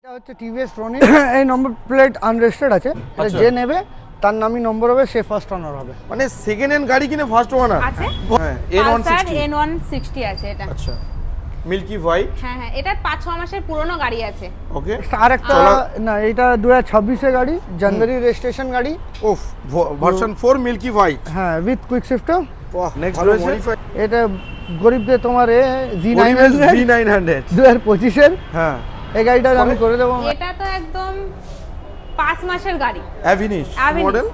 এটা হচ্ছে টিভিএস রনি। এই নম্বর প্লেট আনরেজিস্টার্ড আছে, এটা যে নেবে তার নামই নম্বর হবে, সে ফার্স্ট অনার হবে। মানে সেকেন্ড হ্যান্ড গাড়ি কিনে ফার্স্ট ওনার আছে। হ্যাঁ N160 আছে এটা। আচ্ছা মিল্কি হোয়াইট। হ্যাঁ হ্যাঁ, এটা 5-6 মাসের পুরনো গাড়ি আছে। ওকে আর একটা না, এটা 2026 এর গাড়ি, জানুয়ারি রেজিস্ট্রেশন গাড়ি। ওফ ভার্সন 4 মিল্কি হোয়াইট। হ্যাঁ, উইথ কুইক শিফটার। বাহ নেক্সট রয়েছে এটা গরিবদের তোমার V900 2025 এর। হ্যাঁ এই গাড়িটা আমি করে দেবো। এটা তো একদম 5 মাসের গাড়ি, অ্যাভিনিশ মডেল।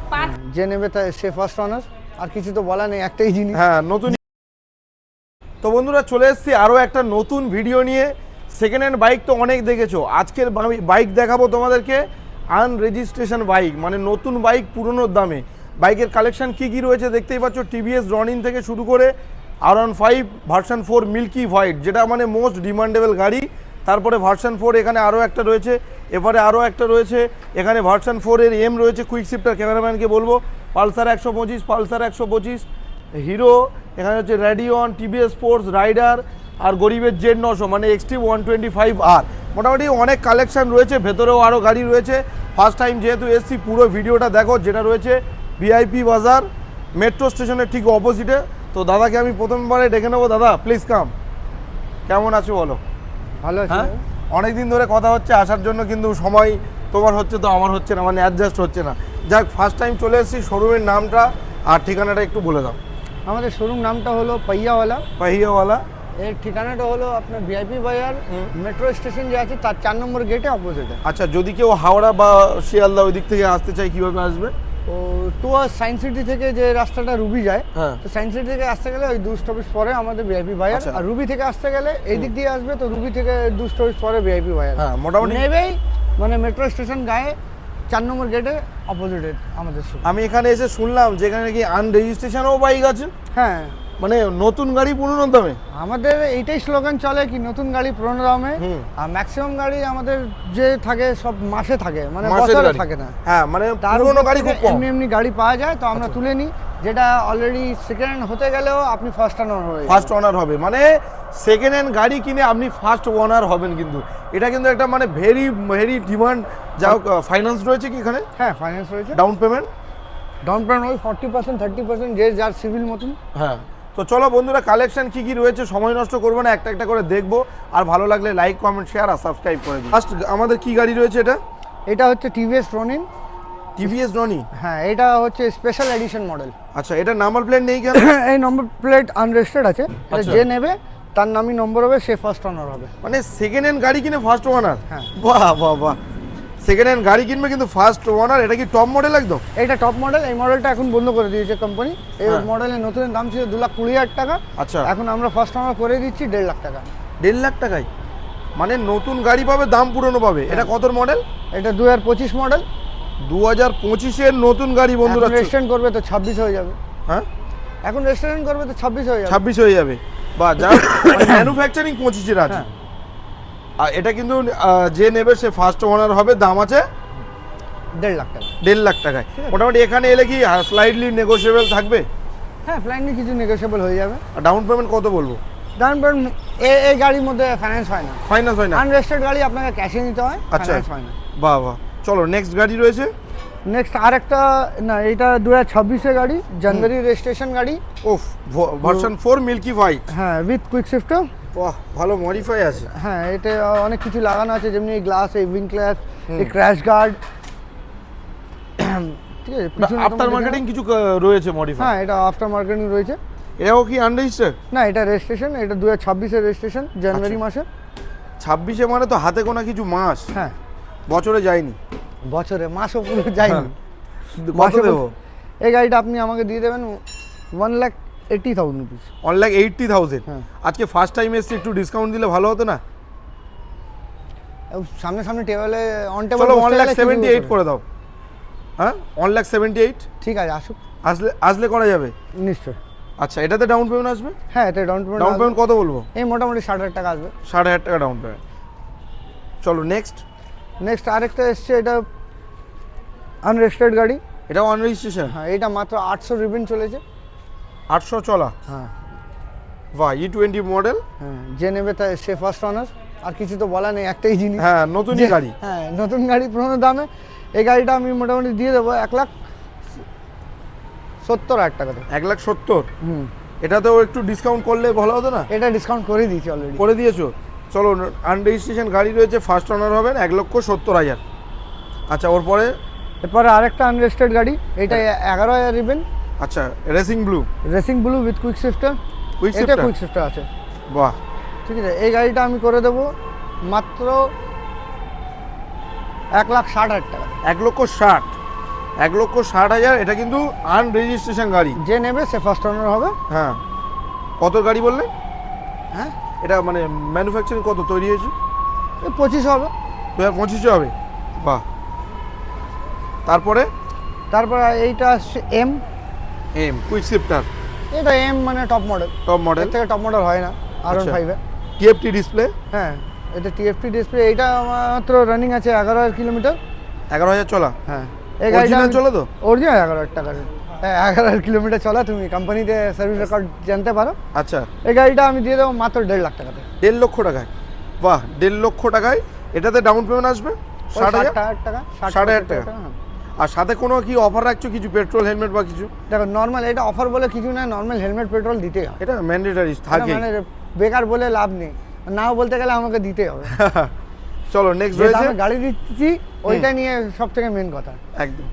যে নেবে তার সে ফার্স্ট অনার। আর কিছু তো বলা নেই, একটাই জিনিস। হ্যাঁ নতুন। তো বন্ধুরা চলে এসেছি আরও একটা নতুন ভিডিও নিয়ে। সেকেন্ড হ্যান্ড বাইক তো অনেক দেখেছো, আজকের বাইক দেখাবো তোমাদেরকে আনরেজিস্ট্রেশন বাইক, মানে নতুন বাইক পুরনোর দামে। বাইকের কালেকশন কি কি রয়েছে দেখতেই পাচ্ছ, টিভিএস রনিন থেকে শুরু করে R15 ভার্সন 4 মিল্কি হোয়াইট, যেটা মানে মোস্ট ডিমান্ডেবল গাড়ি। তারপরে ভার্সন 4 এখানে আরও একটা রয়েছে, এবারে আরও একটা রয়েছে এখানে ভার্সন 4 এর এম রয়েছে কুইক শিফটার। ক্যামেরাম্যানকে বলবো পালসার 125, পালসার 125, হিরো, এখানে হচ্ছে রেডিয়ন, টিভিএস স্পোর্টস, রাইডার, আর গরিবের জেড 900 মানে এক্সট্রিম 125R। মোটামুটি অনেক কালেকশন রয়েছে, ভেতরেও আরও গাড়ি রয়েছে। ফার্স্ট টাইম যেহেতু এসছি, পুরো ভিডিওটা দেখো, যেটা রয়েছে ভিআইপি বাজার মেট্রো স্টেশনের ঠিক অপোজিটে। তো দাদাকে আমি প্রথমবারে ডেকে নেবো। দাদা প্লিজ কাম। কেমন আছো বলো? ভালো আছে। হ্যাঁ, অনেকদিন ধরে কথা হচ্ছে আসার জন্য, কিন্তু সময় তোমার হচ্ছে তো আমার হচ্ছে না, মানে অ্যাডজাস্ট হচ্ছে না। যাক, ফার্স্ট টাইম চলে এসেছি। শোরুমের নামটা আর ঠিকানাটা একটু বলে দাও। আমাদের শোরুম নামটা হলো পাইয়াওয়ালা। পাহিয়াওয়ালা। এর ঠিকানাটা হলো আপনার ভিআইপি বাজার মেট্রো স্টেশন যে আছে তার 4 নম্বর গেটে অপোজিটে। আচ্ছা, যদি কেউ হাওড়া বা শিয়ালদা ওই দিক থেকে আসতে চায় কিভাবে আসবে? ও টুয়ার্স সায়েন্স সিটি থেকে যে রাস্তাটা রুবি যায়, হ্যাঁ। তো সায়েন্স সিটি থেকে আসতে গেলে ওই 2 স্টপেজ পরে আমাদের ভিআইপি বাজার। আচ্ছা। আর রুবি থেকে আসতে গেলে এই দিক দিয়ে আসবে, তো রুবি থেকে 2 স্টপেজ পরে ভিআইপি বাজার। হ্যাঁ, মোটামুটি নেবেই মানে মেট্রো স্টেশন গায়ে 4 নম্বর গেটে অপোজিটে আমাদের শোরুম। আমি এখানে এসে শুনলাম যে এখানে কি আনরেজিস্ট্রেশনও বাইক আছে। হ্যাঁ, মানে নতুন গাড়ি পুরনো দামে। আমাদের এইটাই স্লোগান চলে কি, নতুন গাড়ি পুরনো দামে। আর ম্যাক্সিমাম গাড়ি আমাদের যে থাকে সব মাসে থাকে, মানে বছরে থাকে না। হ্যাঁ, মানে তার পুরনো গাড়ি খুব কম। এমনি গাড়ি পাওয়া যায়, তো আমরা তুলে নিই, যেটা অলরেডি সেকেন্ড হ্যান্ড হতে গেলেও আপনি ফার্স্ট অনার হবে। ফার্স্ট ওনার হবে, মানে সেকেন্ড হ্যান্ড গাড়ি কিনে আপনি ফার্স্ট ওনার হবেন। কিন্তু এটা কিন্তু একটা মানে ভেরি ভেরি ডিমান্ড। যাও, ফাইন্যান্স রয়েছে কি এখানে? হ্যাঁ, ফাইন্যান্স রয়েছে। ডাউন পেমেন্ট ওই 40% 30% যে যার সিভিল মতন। হ্যাঁ। তো চলো বন্ধুরা, কালেকশন কি কি রয়েছে সময় নষ্ট করবো না, একটা একটা করে দেখবো। আর ভালো লাগলে লাইক, কমেন্ট, শেয়ার আর সাবস্ক্রাইব করে দিই। ফার্স্ট আমাদের কি গাড়ি রয়েছে? এটা হচ্ছে টিভিএস রনিন। টিভিএস রনি। হ্যাঁ, এটা হচ্ছে স্পেশাল এডিশন মডেল। আচ্ছা, এটা নাম্বার প্লেট নেই কেন? এই নম্বর প্লেট আনরেজিস্টার্ড আছে, এটা আচ্ছা। যে নেবে তার নামই নম্বর হবে, সে ফার্স্ট অনার হবে। মানে সেকেন্ড হ্যান্ড গাড়ি কিনে ফার্স্ট ওনার। হ্যাঁ। বাহ বাহ বাহ, সেকেন্ড হ্যান্ড গাড়ি কিনবে কিন্তু ফার্স্ট ওনার। এটা কি টপ মডেল একদম? এটা টপ মডেল। এই মডেলটা এখন বন্ধ করে দিয়েছে কোম্পানি। এই হ্যাঁ। মডেলের নতুন দাম ছিল 2,20,000 টাকা। আচ্ছা। এখন আমরা ফার্স্ট অনার করে দিচ্ছি 1.5 লাখ টাকা। 1.5 লাখ টাকায়? মানে নতুন গাড়ি পাবে, দাম পুরনো পাবে। এটা কত মডেল? এটা 2025 মডেল। 2025-এর নতুন গাড়ি বন্ধুরা। রেজিস্ট্রেশন করবে তো 26 হয়ে যাবে। হ্যাঁ, এখন রেজিস্ট্রেশন করবে তো 26 হয়ে যাবে। 26 হয়ে যাবে। বা যা ম্যানুফ্যাকচারিং 25-এর আছে। হ্যাঁ। আর এটা কিন্তু যে নেবে সে ফার্স্ট ওনার হবে। দাম আছে 1.5 লাখ টাকা। 1.5 লাখ টাকায়। মোটামুটি এখানে এলে কি স্লাইডলি নেগোশিয়েবল থাকবে? হ্যাঁ, ফ্লাইটলি কিছু নেগোশিয়েবল হয়ে যাবে। আর ডাউন পেমেন্ট কত বলবো? ডাউন পেমেন্ট এই গাড়ির মধ্যে ফাইন্যান্স হয় না। ফাইন্যান্স হয় না? আনরেজিস্টার্ড গাড়ি আপনাকে ক্যাশে নিতে হয়, আচ্ছা, ফাইন্যান্স হয় না। বাহ বাহ। চলো নেক্সট গাড়ি রয়েছে। নেক্সট আরেকটা না, এটা 2026 এর গাড়ি, জানুয়ারি রেজিস্ট্রেশন গাড়ি। ওফ ভার্সন 4 মিল্কি হোয়াইট। হ্যাঁ, উইথ কুইক শিফটার। বাহ, ভালো মডিফাই আছে। হ্যাঁ, এটা অনেক কিছু লাগানো আছে, যেমনি গ্লাস, এই উইং ক্ল্যাপ, এই ক্র্যাশ গার্ড। ঠিক আছে, পিছনে আফটার মার্কেটিং কিছু রয়েছে মডিফাই? হ্যাঁ, এটা আফটার মার্কেটিং রয়েছে। এটাও কি আনরেজিস্টার্ড? না, এটা রেজিস্ট্রেশন। এটা 2026 এর রেজিস্ট্রেশন, জানুয়ারি মাসে। 26-এ মানে তো হাতে গোনা কিছু মাস, হ্যাঁ, বছরে যায়নি। বছরে মাসও পুরো যায়নি। কত দেবো? এই গাড়িটা আপনি আমাকে দিয়ে দেবেন 1,80,000 রুপিস। 1,80,000। হ্যাঁ। আজকে ফার্স্ট টাইম এসে একটু ডিসকাউন্ট দিলে ভালো হতো না? সামনে সামনে টেবিলে অন টেবিল। চলো 1,78,000 করে দাও। হ্যাঁ, 1,78,000। ঠিক আছে, আসুক। আসলে করা যাবে নিশ্চয়। আচ্ছা, এটাতে ডাউন পেমেন্ট আসবে? হ্যাঁ, এতে ডাউন ডাউন পেমেন্ট কত বলবো? এই মোটামুটি 60,000 টাকা আসবে। 60,000 টাকা ডাউন পেমেন্ট। চলো নেক্সট আরেকটা এসছে, এটা আনরেজিস্টার্ড গাড়ি। এটাও আনরেজিস্ট্রেশন? হ্যাঁ, এটা মাত্র 800 রিবেন চলেছে। 800 চলা? হ্যাঁ। বাহ, E20 মডেল। হ্যাঁ, যে নেবে তার সে ফার্স্ট অনার। আর কিছু তো বলা নেই, একটাই জিনিস। হ্যাঁ নতুনই গাড়ি। হ্যাঁ নতুন গাড়ি পুরোনো দামে। এই গাড়িটা আমি মোটামুটি দিয়ে দেবো 1,70,000 টাকাতে। 1,70,000। হুম, এটাতেও একটু ডিসকাউন্ট করলে ভালো হতো না? এটা ডিসকাউন্ট করে দিয়েছি অলরেডি। করে দিয়েছো? চলো, আনরেজিস্ট্রেশন গাড়ি রয়েছে, ফার্স্ট ওনার হবেন, 1,70,000। আচ্ছা, ওর পরে? এরপরে আরেকটা আনরেজিস্টার্ড গাড়ি, এটা 11,000 রিবেন। আচ্ছা, racing blue. Racing blue with quick shifter. Quick এটা শিফটার? কুইক শিফটার আছে। বাহ। ঠিক আছে, এই গাড়িটা আমি করে দেবো মাত্র 1,60,000 টাকা। 1,60,000। 1,60,000। এটা কিন্তু আনরেজিস্ট্রেশন গাড়ি। যে নেবে সে ফার্স্ট ওনার হবে। হ্যাঁ। কত গাড়ি বললে? হ্যাঁ, এটা মানে ম্যানুফ্যাকচারিং কত তৈরি হয়েছে? 25 হবে। 2025 হবে। বাহ। তারপরে? তারপরে এইটা আসছে এম কুইক শিফটার। এটা এম মানে টপ মডেল। Top model. এর থেকে টপ মডেল হয় না R15 এ। TFT display. হ্যাঁ, এটা টিএফটি ডিসপ্লে। এইটা মাত্র রানিং আছে 11,000 কিলোমিটার। 11,000 চলা? হ্যাঁ, এই গাড়িটা Original চলে তো? অরিজিনাল 11,000 টাকার। হ্যাঁ, 11,000 কিলোমিটার চলা। তুমি কোম্পানিতে সার্ভিস রেকর্ড জানতে পারো। আচ্ছা। এই গাড়িটা আমি দিয়ে দেবো মাত্র 1.5 লাখ টাকাতে। 1.5 লক্ষ টাকায়? বাহ, 1.5 লক্ষ টাকায়। এটাতে ডাউন পেমেন্ট আসবে 60,000 টাকা। 60,000 টাকা। আর সাথে কোনো কি অফার রাখছো? কিছু পেট্রোল, হেলমেট বা কিছু? দেখো, নর্মাল এটা অফার বলে কিছু না, নর্মাল হেলমেট পেট্রোল দিতেই হবে। এটা ম্যান্ডেটরি থাকে। মানে বেকার বলে লাভ নেই, নাও বলতে গেলে আমাকে দিতেই হবে। চলো, নেক্সট যে রয়েছে। দামে গাড়ি দিচ্ছি ওইটা নিয়ে সব থেকে মেন কথা। একদম।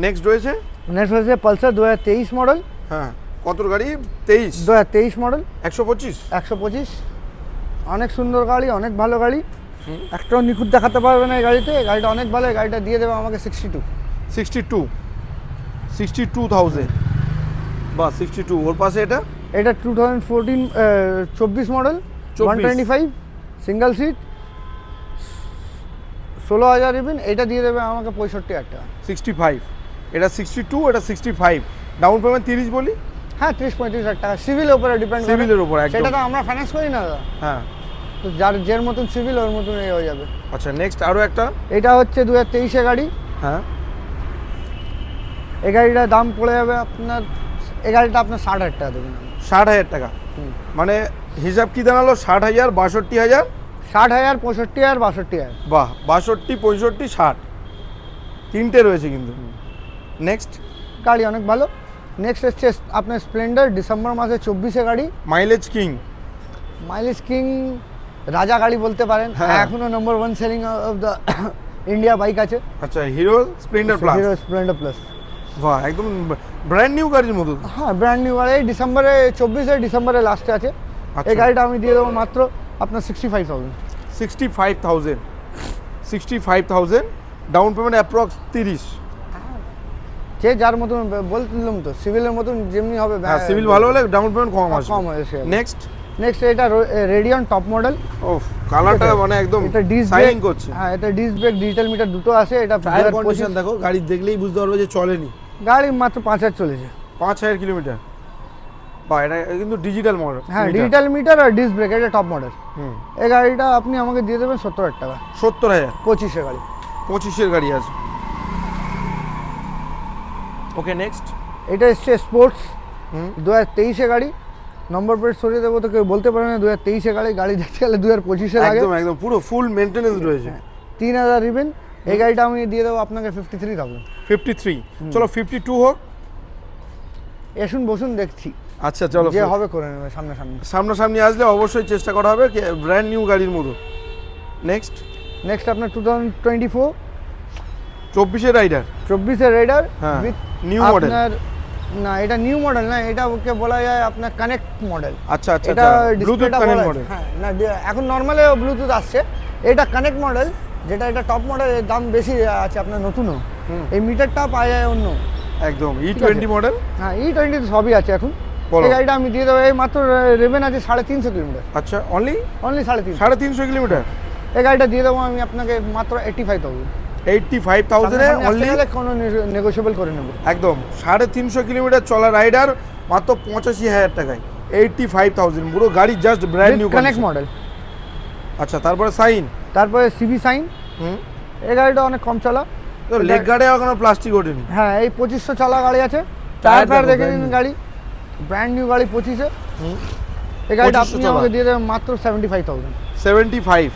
নেক্সট রয়েছে। নেক্সট হচ্ছে পালসার 2023 মডেল। হ্যাঁ, কত গাড়ি? 23? 2023 মডেল। 125? 125। অনেক সুন্দর গাড়ি, অনেক ভালো গাড়ি। একটাও নিখুঁত দেখাতে পারবে না এই গাড়িতে। এই গাড়িটা অনেক ভালো। এই গাড়িটা দিয়ে দেবে আমাকে 62,000। বাহ, 62। ওর পাশে এটা? এটা 24 মডেল, 125 সিঙ্গেল সিট, 16,000 ইভেন। এটা দিয়ে দেবে আমাকে 65,000 টাকা। 65। এটা 62, এটা 65। ডাউন পেমেন্ট 30 বলি? হ্যাঁ, 30-35,000 টাকা। সিভিলের উপরে ডিপেন্ড। সিভিলের উপর একদম। সেটা তো আমরা ফাইন্যান্স করি না দাদা। হ্যাঁ। তো যার মতন সিভিল ওর মতন এই হয়ে যাবে। আচ্ছা, নেক্সট আরও একটা। এটা হচ্ছে 2023 গাড়ি। হ্যাঁ। এই গাড়িটার দাম পড়ে যাবে আপনার, এই গাড়িটা আপনার 60,000 টাকা দেবেন। 60,000 টাকা? মানে হিসাব কি দাঁড়ালো? 60,000, 62,000, 60,000, 65,000, 62,000। বাহ, 62, 65, 60 তিনটে রয়েছে কিন্তু। নেক্সট গাড়ি অনেক ভালো। নেক্সট হচ্ছে আপনার স্প্লেন্ডার, ডিসেম্বর মাসে 24 গাড়ি। Mileage king. মাইলেজ কিং, রাজা গাড়ি বলতে পারেন। হ্যাঁ। এখনো নম্বর 1 selling of the India bike আছে। আচ্ছা, hero Splendor plus. Hero Splendor plus. বাহ, একদম ব্র্যান্ড নিউ গাড়ির মতো। হ্যাঁ, ব্র্যান্ড নিউ গাড়ি। ডিসেম্বরে 24 ডিসেম্বরে লাস্টে আছে। আচ্ছা। এই গাড়িটা আমি দিয়ে দেবো মাত্র আপনার 65,000। 65,000। 65,000। Down payment approx 30। যে যার মতন বললাম তো, সিভিলের মতন যেমনি হবে। হ্যাঁ, সিভিল ভালো হলে ডাউন পেমেন্ট কম আসবে। কম আসবে। নেক্সট এটা রেডিয়ন টপ মডেল। ওহ, কালারটা মানে একদম এটা ডিস্ক শাইনিং ব্রেক করছে। হ্যাঁ, এটা ডিস্ক ব্রেক, ডিজিটাল মিটার দুটো আছে। এটা টায়ার কন্ডিশন দেখো, গাড়ি দেখলেই বুঝতে পারবে যে চলেনি। গাড়ি মাত্র 5,000 চলেছে। 5,000 কিলোমিটার। বা এটা কিন্তু ডিজিটাল মডেল। হ্যাঁ, ডিজিটাল মিটার আর ডিস্ক ব্রেক। এটা টপ মডেল। হুম। এই গাড়িটা আপনি আমাকে দিয়ে দেবেন 70,000 টাকা। 70,000। 25 গাড়ি। 25 গাড়ি আছে। ওকে, নেক্সট। এটা এসছে স্পোর্টস, হুম। 2023 গাড়ি। নম্বর প্লেট সরিয়ে দেবো তো কেউ বলতে পারে না 2023 গাড়ি। গাড়ি দেখতে গেলে 2025 লাগে। একদম একদম পুরো ফুল মেইনটেনেন্স রয়েছে। 3,000 রিবেন। এই গাড়িটা আমি দিয়ে দেবো আপনাকে 53,000। 53। চলো 52 হোক। এসুন বসুন, দেখছি আচ্ছা, চলো যে হবে করে নেবে সামনাসামনি। সামনাসামনি আসলে অবশ্যই চেষ্টা করা হবে ব্র্যান্ড নিউ গাড়ির মতো। নেক্সট আপনার 2024 24 রাইডার। 24 রাইডার হ্যাঁ, উইথ নিউ মডেল। আপনার না, এটা নিউ মডেল না, এটা ওকে বলা যায় আপনার কানেক্ট মডেল। আচ্ছা আচ্ছা, এটা ব্লুটুথ ডিসপ্লেটা কানেক্ট মডেল। হ্যাঁ, না এখন নর্মালে ব্লুটুথ আসছে। এটা কানেক্ট মডেল, যেটা এটা টপ মডেল। এর দাম বেশি আছে আপনার নতুনও। এই মিটারটা পাওয়া যায় অন্য। একদম E20 মডেল। হ্যাঁ, E20 সবই আছে এখন। বলো। এই গাড়িটা আমি দিয়ে দেবো। এই মাত্র রেবেন আছে 350 কিলোমিটার। আচ্ছা, অনলি অনলি 350। 350 কিলোমিটার। এই গাড়িটা দিয়ে দেবো আমি আপনাকে মাত্র 85,000। 85,000 এ অনলি। কোনো নেগোশিয়েবল করে নেবো। একদম 350 কিলোমিটার চলা রাইডার মাত্র 85,000 টাকায়। 85,000 পুরো গাড়ি, just brand new connect model. আচ্ছা, তারপরে সাইন। তারপরে সিবি সাইন। হুম। এই গাড়িটা অনেক কম চলা। তো লেগ গার্ডে এখনো প্লাস্টিক ওঠেনি। হ্যাঁ, এই 2500 চলা গাড়ি আছে। টায়ার টায়ার দেখো, দেখে brand নিন new। গাড়ি, ব্র্যান্ড নিউ গাড়ি 25-এ। এই গাড়িটা 2500 আপনি চলা। আমাকে দিয়ে দেবেন মাত্র 75,000 75।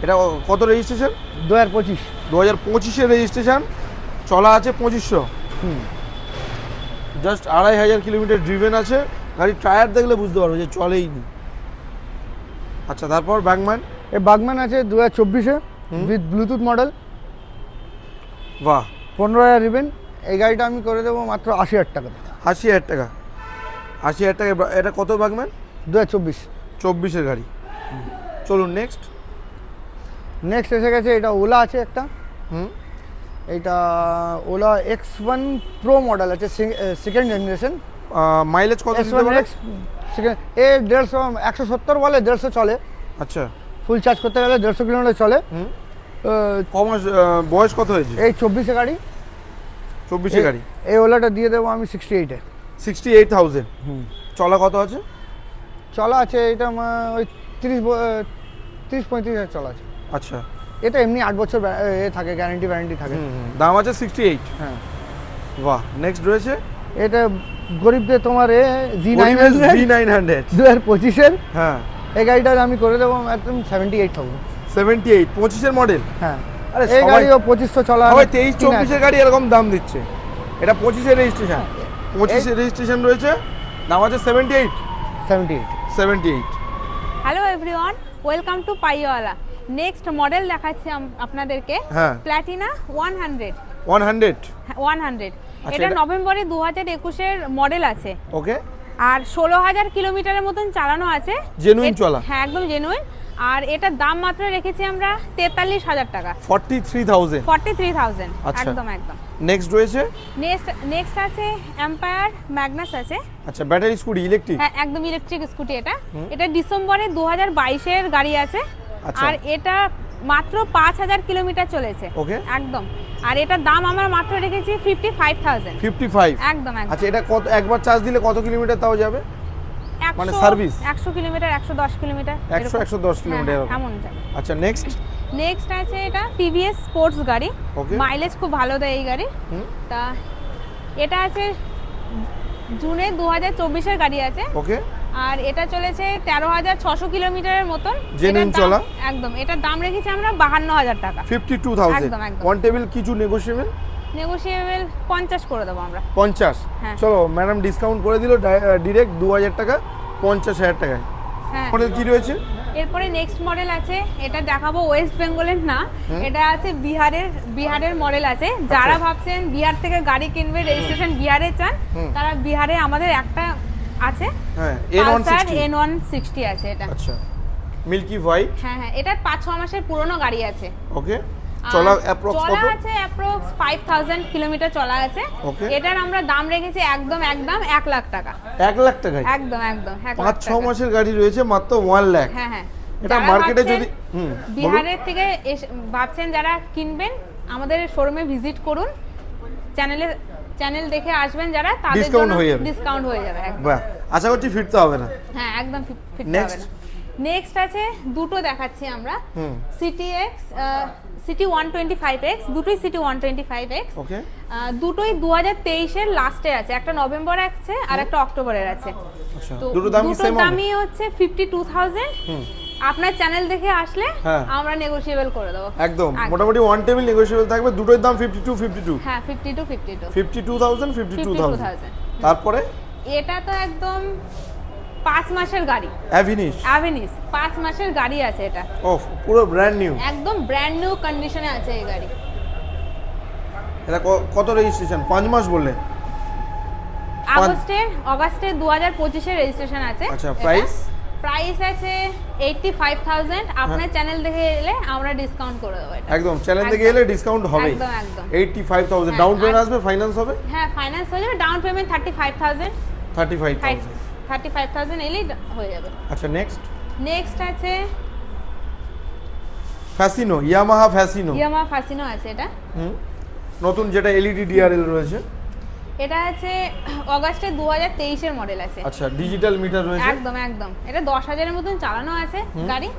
এটা কত রেজিস্ট্রেশন? 2025। 2025-এর রেজিস্ট্রেশন, চলা আছে 2500। হুম। জাস্ট 2500 কিলোমিটার ড্রিভেন আছে। গাড়ির টায়ার দেখলে বুঝতে পারবে যে চলেই নি। আচ্ছা, তারপর ব্যাগম্যান। এই বাগম্যান আছে 2024-এ উইথ ব্লুটুথ মডেল, বাহ, 15,000 রিবেন। এই গাড়িটা আমি করে দেবো মাত্র 80,000 টাকা। 80,000 টাকা। 80,000 টাকা। এটা কত ব্যাগম্যান? 2024। 24-এর গাড়ি। চলুন নেক্সট। নেক্সট এসে গেছে, এটা ওলা আছে একটা। হুম। এইটা ওলা X1 প্রো মডেল আছে, সেকেন্ড জেনারেশন। মাইলেজ কত দিতে পারে? X1X সেকেন্ড, এ 150, 170 বলে, 150 চলে। আচ্ছা। ফুল চার্জ করতে গেলে 150 কিলোমিটার চলে। হুম। কমাস বয়স কত হয়েছে? এই 24-এ গাড়ি। 24-এ গাড়ি। এই ওলাটা দিয়ে দেবো আমি 68-এ। 68,000। চলা কত আছে? চলা আছে এটা ওই 30-35 হাজার চলা আছে। আচ্ছা। এটা এমনি 8 বছর এ থাকে, গ্যারান্টি থাকে। দাম আছে 68। হ্যাঁ। বাহ, নেক্সট রয়েছে এটা গরিবদের তোমার গরিবের G900 G900। 2025-এর। হ্যাঁ। এই গাড়িটা আমি করে দেবো একদম 78,000। 78, 25-এর মডেল। হ্যাঁ। আরে এই সবাই গাড়িও 2500 চলা। সবাই 23-24-এর গাড়ি এরকম দাম দিচ্ছে। এটা 25-এর রেজিস্ট্রেশন। 25-এর রেজিস্ট্রেশন রয়েছে, দাম আছে 78। 78। হ্যালো এভরিওয়ান, ওয়েলকাম টু পাইওয়ালা। নেক্সট মডেল দেখাচ্ছি আপনাদেরকে, হ্যাঁ। প্ল্যাটিনা 100। 100। 100 আচ্ছা, এটা এটা- নভেম্বরে 2021-এর মডেল আছে। ওকে। আর 16,000 কিলোমিটারের মতন চালানো আছে। Genuine চলা। হ্যাঁ, একদম জেনুইন। আর এটার দাম মাত্র রেখেছি আমরা 43,000 টাকা। 43,000। 43,000 আচ্ছা। একদম একদম। নেক্সট রয়েছে। নেক্সট আছে এম্পায়ার ম্যাগনাস আছে। আচ্ছা, ব্যাটারি স্কুটি, ইলেকট্রিক। হ্যাঁ, একদম ইলেকট্রিক স্কুটি এটা। এটা ডিসেম্বরে 2022-এর গাড়ি আছে। আচ্ছা। আর এটা মাত্র 5,000 কিলোমিটার চলেছে। ওকে। একদম। আর এটার দাম আমরা মাত্র রেখেছি 55,000। 55। একদম একদম। আচ্ছা, এটা কত, একবার চার্জ দিলে কত কিলোমিটার তাও যাবে? 100 মানে সার্ভিস? 100 কিলোমিটার, 110 কিলোমিটার, 100, 110 কিলোমিটার এরকম। এমন যাবে। আচ্ছা, নেক্সট। নেক্সট আছে এটা টিভিএস স্পোর্টস গাড়ি। Okay. মাইলেজ খুব ভালো দেয় এই গাড়ি। হুম। তা এটা আছে জুনে 2024-এর গাড়ি আছে। ওকে। আর এটা চলেছে 13,600 কিলোমিটারের মতন। Genuine এটার দাম- চলা? একদম। এটার দাম রেখেছি আমরা 52,000 টাকা। 52,000। একদম, একদম। ওয়ান টেবিল কিছু নেগোশিয়েবল? নেগোশিয়েবল 50 করে দেবো আমরা। 50। হ্যাঁ। চলো, ম্যাডাম ডিসকাউন্ট করে দিল ডিরেক্ট 2,000 টাকা, 50,000 টাকায়। হ্যাঁ। মডেল কি রয়েছে? এরপরে নেক্সট মডেল আছে, এটা দেখাবো ওয়েস্ট বেঙ্গলের না, এটা আছে বিহারের মডেল আছে। যারা ভাবছেন বিহার থেকে গাড়ি কিনবে, রেজিস্ট্রেশন বিহারে চান, তারা বিহারে আমাদের একটা আছে, হ্যাঁ, পালসার N160। N160 আছে এটা। আচ্ছা, মিল্কি হোয়াইট। হ্যাঁ হ্যাঁ, এটা 5-6 মাসের পুরনো গাড়ি আছে। ওকে। আর চলা অ্যাপ্রক্স চলা কত? আছে অ্যাপ্রক্স 5,000 কিলোমিটার চলা আছে। Okay. এটার আমরা দাম রেখেছি একদম 1 লাখ টাকা। 1 লাখ টাকায়? একদম 1 লাখ 5-6 টাকা। মাসের গাড়ি রয়েছে মাত্র 1 লাখ। হ্যাঁ হ্যাঁ। এটা যারা মার্কেটে ভাবছেন যদি বলুন। বিহারের থেকে ভাবছেন যারা কিনবেন, আমাদের শোরুমে ভিজিট করুন, চ্যানেল দেখে আসবেন যারা, তাদের Discount জন্য হয়ে যাবে। ডিসকাউন্ট হয়ে যাবে একদম। বাহ, আশা করছি ফিরতে হবে না। হ্যাঁ, একদম ফিরতে Next? হবে না। নেক্সট আছে দুটো দেখাচ্ছি আমরা, হুম। সিটি 125X, দুটোই সিটি 125X। ওকে। দুটোই 2023-এর লাস্টে আছে, একটা নভেম্বরে আছে আর একটা অক্টোবরের আছে। আচ্ছা, তো দুটো দামই দুটোর সেম হবে? দামই হচ্ছে 52,000। আপনার চ্যানেল দেখে আসলে হ্যাঁ। আমরা নেগোশিয়েবল করে দেবো। একদম মোটামুটি ওয়ান টেবিল নেগোশিয়েবল থাকবে। দুটোর দাম 52। হ্যাঁ, 52। 52,000, 52,000। 52,000। তারপরে এটা তো একদম 5 মাসের গাড়ি, অ্যাভিনিশ। অ্যাভেনিস 5 মাসের গাড়ি আছে এটা। ও, পুরো ব্র্যান্ড নিউ। একদম ব্র্যান্ড নিউ কন্ডিশনে আছে এই গাড়ি। এটা কত রেজিস্ট্রেশন? 5 মাস বললেন? অগাস্টের 2025-এর রেজিস্ট্রেশন আছে। আচ্ছা, প্রাইস? প্রাইস আছে 85,000। আপনার চ্যানেল দেখে এলে আমরা ডিসকাউন্ট করে দেবো এটা। একদম, চ্যানেল থেকে একদম। এলে ডিসকাউন্ট হবে। একদম, একদম। 85,000 হ্যাঁ, ডাউন পেমেন্ট আর- আসবে, ফাইন্যান্স হবে? হ্যাঁ, ফাইন্যান্স হয়ে যাবে। Down payment 35,000। 35,000। 35,000 এলেই হয়ে যাবে। আচ্ছা, নেক্সট। নেক্সট আছে ফ্যাসিনো, ইয়ামাহা ফ্যাসিনো। ইয়ামাহা ফাসিনো আছে এটা। নতুন যেটা এলইডি ডিআরএল রয়েছে। এটা আছে অগাস্টে 2023-এর মডেল আছে। আচ্ছা, ডিজিটাল মিটার রয়েছে। একদম একদম। এটা 10,000-এর মতন চালানো আছে গাড়ি।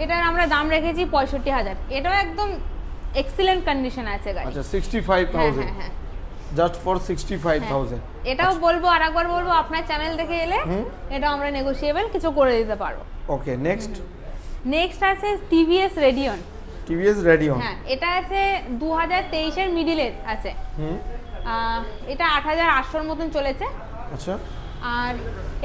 এটার আমরা দাম রেখেছি 65,000। এটাও একদম এক্সিলেন্ট কন্ডিশন আছে গাড়ি। আচ্ছা, হ্যাঁ 65,000। হ্যাঁ হ্যাঁ। Just for 65,000। এটাও বলবো, আরেকবার বলবো, আপনার চ্যানেল দেখে এলে এটা আমরা নেগোশিয়েবল কিছু করে দিতে পারবো। ওকে, নেক্সট নেক্সট আছে টিভিএস রেডিয়ন। টিভিএস রেডিয়ন। হ্যাঁ, এটা আছে 2023 এর মিডিলের আছে। এটা 8,800 মতন চলেছে। আচ্ছা, আর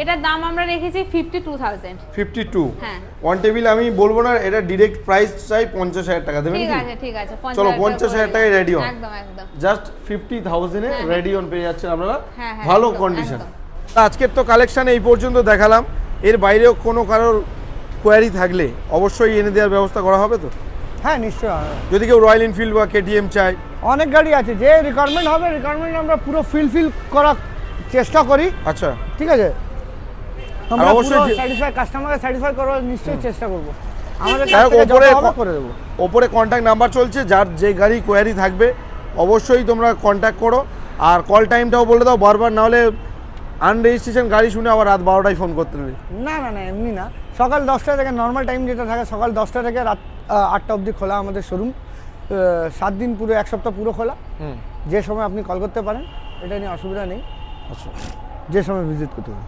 এটার দাম আমরা রেখেছি 52,000। 52। হ্যাঁ, ওয়ান টেবিল আমি বলবো না, এটা ডিরেক্ট প্রাইস চাই 50,000 টাকা দেবেন ঠিক কি? আছে ঠিক আছে, চলো 50,000 টাকায় রেডিয়ন, একদম একদম। জাস্ট 50,000 এ রেডিয়ন পেয়ে যাচ্ছেন আপনারা, হ্যাঁ, হ্যাঁ, ভালো একদম, কন্ডিশন। একদম। আজকের তো কালেকশন এই পর্যন্ত দেখালাম, এর বাইরেও কোনো কারোর কোয়ারি থাকলে অবশ্যই এনে দেওয়ার ব্যবস্থা করা হবে তো? হ্যাঁ নিশ্চয়ই হবে। যদি কেউ রয়্যাল এনফিল্ড বা কেটিএম চায়, অনেক গাড়ি আছে, যে রিকোয়ারমেন্ট হবে রিকোয়ারমেন্ট আমরা পুরো ফিল করার চেষ্টা করি। আচ্ছা, ঠিক আছে, আমরা অবশ্যই অবশ্যই যে- স্যাটিসফাই, কাস্টমারকে স্যাটিসফাই করার নিশ্চয়ই চেষ্টা করব। আমাদের যাই কাছ হোক, থেকে ওপরে যত হবে করে দেবো। ওপরে কন্ট্যাক্ট নাম্বার চলছে, যার যে গাড়ি কোয়ারি থাকবে অবশ্যই তোমরা কন্ট্যাক্ট করো। আর কল টাইমটাও বলে দাও বারবার, না হলে আনরেজিস্ট্রেশন গাড়ি শুনে আবার রাত 12টায় ফোন করতে হবে। না না না, এমনি না, সকাল 10টা থেকে নর্মাল টাইম যেটা থাকে সকাল 10টা থেকে রাত 8টা অবধি খোলা আমাদের শোরুম। 7 দিন পুরো, 1 সপ্তাহ পুরো খোলা। যে সময় আপনি কল করতে পারেন, এটা নিয়ে অসুবিধা নেই, আচ্ছা, যে সময় ভিজিট করতে পারেন।